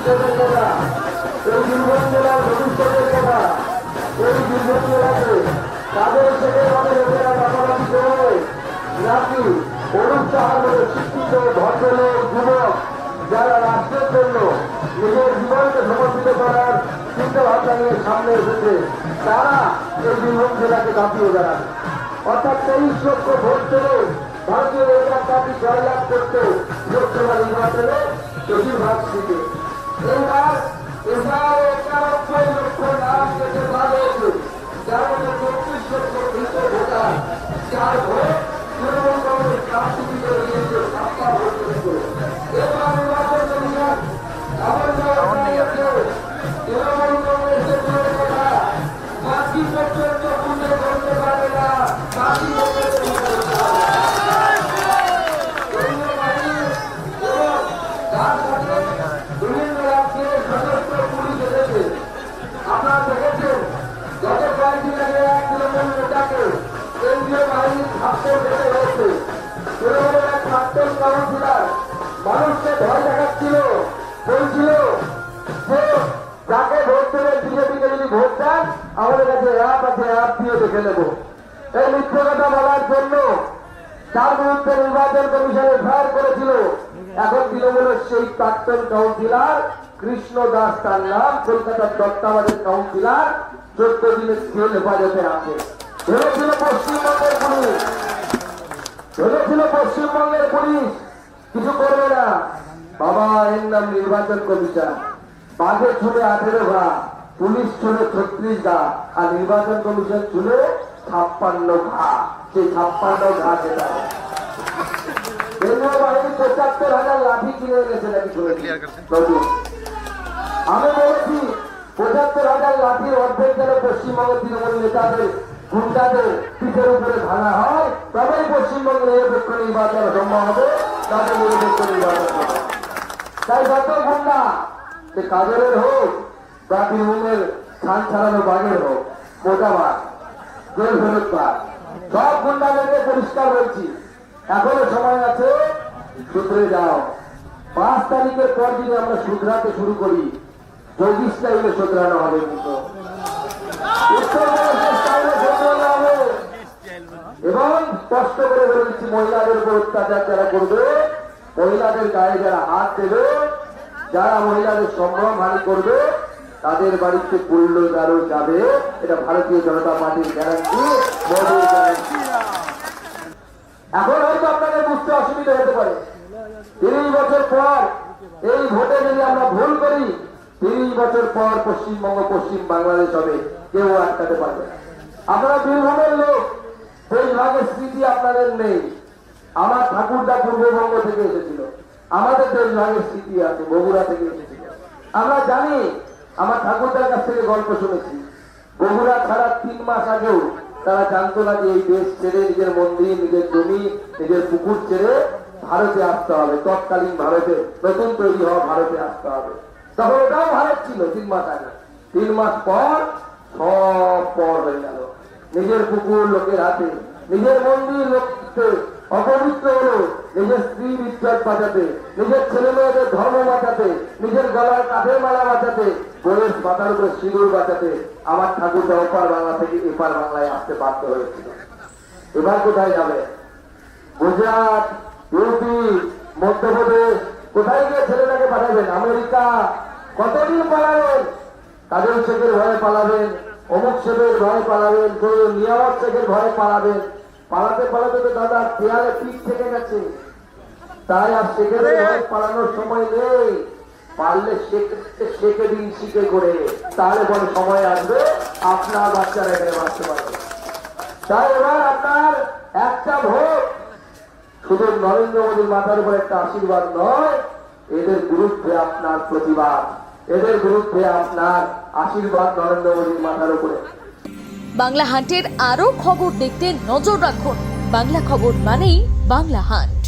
ভবিষ্যতের কথা, এই বীরভূম জেলার ভবিষ্যতের কথা, এই বীরভূম জেলাকে তাদের থেকে আমাদের লোকেরা পাশাপাশি করে নাকি অরূপ সাহার মতো শিক্ষিত ভদ্রলোক যুবক যারা রাষ্ট্রের জন্য নিজের জীবনকে সমর্পিত করার চিন্তা ভাবনা নিয়ে সামনে এসেছে, তারা এই বীরভূম জেলাকে কাঁপিয়ে বেড়াবে। অর্থাৎ 23 লক্ষ ভোট পেলে ভারতীয় জনতা পার্টি জয়লাভ করতে লোকসভা নির্বাচনে বেশিরভাগ সিটে। এবার 91 লক্ষ নাম কেটে বাদ হয়েছে, যার মধ্যে 34 লক্ষ মৃত ভোটার, যার ভোট তৃণমূল কংগ্রেস প্রার্থী দিতে দিয়েছে 7টা ভোট পর্যন্ত। এবার নির্বাচন কমিশন এমন তৃণমূল কংগ্রেসের কথা বাকি পর্যন্ত পুজো করতে পারবে না, বাকি বিভিন্ন রাজ্যের সশস্ত্র পুলিশ এসেছে। আপনারা দেখেছেন গত কয়েকদিন আগে এক তৃণমূল নেতাকে কেন্দ্রীয় বাহিনীর থাপ্পড় খেতে হয়েছে। তৃণমূলের এক প্রাক্তন কাউন্সিলর মানুষকে ভয় দেখাচ্ছিল, বলছিল যে যাকে ভোট দেবেন বিজেপিকে যদি ভোট দেন আমাদের কাছে অ্যাপ আছে, অ্যাপ দিয়ে দেখে নেব। এই মিথ্যে কথা বলার জন্য তার বিরুদ্ধে নির্বাচন কমিশন এফআইআর করেছিল। এখন তৃণমূলের সেই প্রাক্তন কাউন্সিলর কৃষ্ণ দাস, তার নাম, কলকাতার দত্তাবাদের কাউন্সিলর, 14 দিনের জেল হেফাজতে আছে। ভেবেছিল পশ্চিমবঙ্গের পুলিশ, কিছু করবে না। বাবা, এর নাম নির্বাচন কমিশন। বাঘে ছুড়ে 18 ঘা, পুলিশ ছুড়ে 36 ঘা, আর নির্বাচন কমিশন ছুড়ে 56 ঘা। সেই 56 ঘা যেটা কেন্দ্রীয় বাহিনী 75,000 লাঠি কিনে এনেছে নাকি শুনেছি। আমি বলেছি 75,000 লাঠির অর্ধেক যেন পশ্চিমবঙ্গের তৃণমূল নেতাদের গুন্ডাদের পিঠের উপরে ভাঙা হয়, তবেই পশ্চিমবঙ্গের নিরপেক্ষ নির্বাচন সম্ভব হবে, তাদের নিরপেক্ষ নির্বাচন হবে। তাই যত গুন্ডা, সে কাজলের হোক বা তৃণমূলের ছান ছাড়ানো বাঘের হোক, মোটা বাঘ, জেল ফেরত বাঘ, সব গুন্ডাদেরকে পরিষ্কার বলছি, এখনো সময় আছে, শুধরে যাও। 5 তারিখের পর যদি আমরা শুধরাতে শুরু করি, যোগী স্টাইলে শুধরানো হবে, কিন্তু উত্তরপ্রদেশের স্টাইলে শুধরানো হবে। এবং স্পষ্ট করে বলে দিচ্ছি, মহিলাদের উপর অত্যাচার যারা করবে, মহিলাদের গায়ে যারা হাত দেবে, যারা মহিলাদের সম্ভ্রম হানি করবে, তাদের বাড়িতে বুলডোজারও যাবে। এটা ভারতীয় জনতা পার্টির গ্যারান্টি, মোদীর গ্যারান্টি। এখন হয়তো আপনাদের বুঝতে অসুবিধা হতে পারে, 30 বছর পর এই ভোটে যদি আমরা ভুল করি, 30 বছর পর পশ্চিমবঙ্গ পশ্চিম বাংলাদেশ হবে, কেউ আটকাতে পারবে না। আপনারা বীরভূমের লোক, দেশভাগের স্মৃতি আপনাদের নেই। আমার ঠাকুরদা পূর্ববঙ্গ থেকে এসেছিল, আমাদের দেশভাগের স্মৃতি আছে, বগুড়া থেকে এসেছিল। আমরা জানি, আমার ঠাকুরদার কাছ থেকে গল্প শুনেছি, বগুড়া ছাড়া 3 মাস আগেও তারা জানতো না যে এই দেশ ছেড়ে, নিজের মন্দির, নিজের জমি, নিজের পুকুর ছেড়ে ভারতে আসতে হবে। তৎকালীন ভারতে, নতুন তৈরি হওয়া ভারতে আসতে হবে। তখন ওটাও ভারত ছিল 3 মাস আগে। 3 মাস পর সব পর হয়ে গেল। নিজের পুকুর লোকের হাতে, নিজের মন্দির লোককে অপবিত্র হলো, নিজের স্ত্রীর ইজ্জত বাঁচাতে, নিজের ছেলে মেয়েদের ধর্ম বাঁচাতে, নিজের গলার কাঠের মালা বাঁচাতে, গণেশ মাথার উপরে সিঁদুর বাঁচাতে আমার ঠাকুরটা ওপার বাংলা থেকে এপার বাংলায় আসতে বাধ্য হয়েছিল। এবার কোথায় যাবে? গুজরাট, ইউপি, মধ্যপ্রদেশ, কোথায় গিয়ে ছেলেটাকে পাঠাবেন? আমেরিকা। কতদিন পালাবেন? কাজল শেখের ভয়ে পালাবেন, অমুক শেখের ভয়ে পালাবেন, নিয়ামত শেখের ভয়ে পালাবেন। পালাতে পালাতে তো দাদা দেয়ালে পিঠ থেকে গেছে, তাই আর শেখের ভয়ে পালানোর সময় নেই। পারলে শেখে দিন শিখে করে, তাহলে পরে সময় আসবে আপনার বাচ্চারা এখানে বাঁচতে পারবে। তাই এবার আপনার একটা ভোট শুধু নরেন্দ্র মোদীর মাথার উপর একটা আশীর্বাদ নয়, এদের বিরুদ্ধে আপনার প্রতিবাদ, এদের বিরুদ্ধে আপনার আশীর্বাদ নরেন্দ্র মোদীর মাথার উপরে। বাংলা হান্টের আরো খবর দেখতে নজর রাখুন। বাংলা খবর মানেই বাংলা হান্ট।